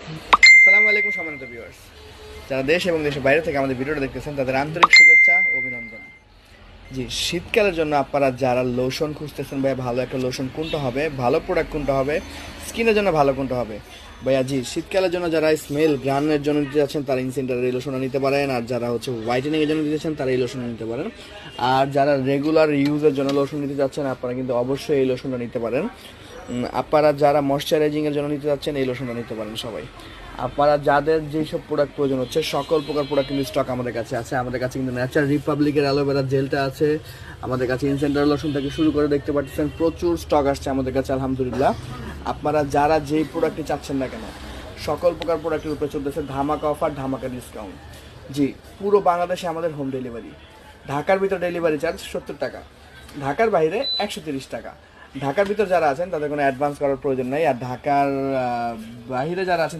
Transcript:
আসসালামু আলাইকুম সম্মানিত ভিউয়ার্স, যারা দেশ এবং দেশের বাইরে থেকে আমাদের ভিডিওটা দেখতেছেন তাদের আন্তরিক শুভেচ্ছা ও অভিনন্দন। জি, শীতকালের জন্য আপনারা যারা লোশন খুঁজতেছেন ভাইয়া, ভালো একটা লোশন কোনটা হবে, ভালো প্রোডাক্ট কোনটা হবে, স্কিনের জন্য ভালো কোনটা হবে ভাইয়া? জি, শীতকালের জন্য যারা স্মেল গ্রানের জন্য দিতে যাচ্ছেন তারা ইনসেন্টার এই লোশনটা নিতে পারেন, আর যারা হচ্ছে হোয়াইটেনিং এর জন্য দিতেছেন তারা এই লোশনটা নিতে পারেন। আর যারা রেগুলার ইউজের জন্য লোশন নিতে যাচ্ছেন আপনারা কিন্তু অবশ্যই এই লোশনটা নিতে পারেন। আপনারা যারা ময়শ্চারাইজিংয়ের জন্য নিতে যাচ্ছেন এই লোশনটা নিতে পারেন সবাই। আপনারা যাদের যেসব প্রোডাক্ট প্রয়োজন হচ্ছে সকল প্রকার প্রোডাক্ট কিন্তু স্টক আমাদের কাছে আছে। আমাদের কাছে কিন্তু ন্যাচারাল রিপাবলিকের অ্যালোভেরা জেলটা আছে, আমাদের কাছে ইনসেন্টার লোশন থেকে শুরু করে দেখতে পাচ্ছেন প্রচুর স্টক আসছে আমাদের কাছে আলহামদুলিল্লাহ। আপনারা যারা যেই প্রোডাক্টটি চাচ্ছেন না কেন সকল প্রকার প্রোডাক্টের উপরে চলতেছে ধামাকা অফার, ধামাকা ডিসকাউন্ট। জি, পুরো বাংলাদেশে আমাদের হোম ডেলিভারি। ঢাকার ভিতর ডেলিভারি চার্জ 70 টাকা, ঢাকার বাইরে 130 টাকা। ঢাকার ভিতর যারা আছেন তাদের কোনো অ্যাডভান্স করার প্রয়োজন নাই, আর ঢাকার বাইরে যারা আছেন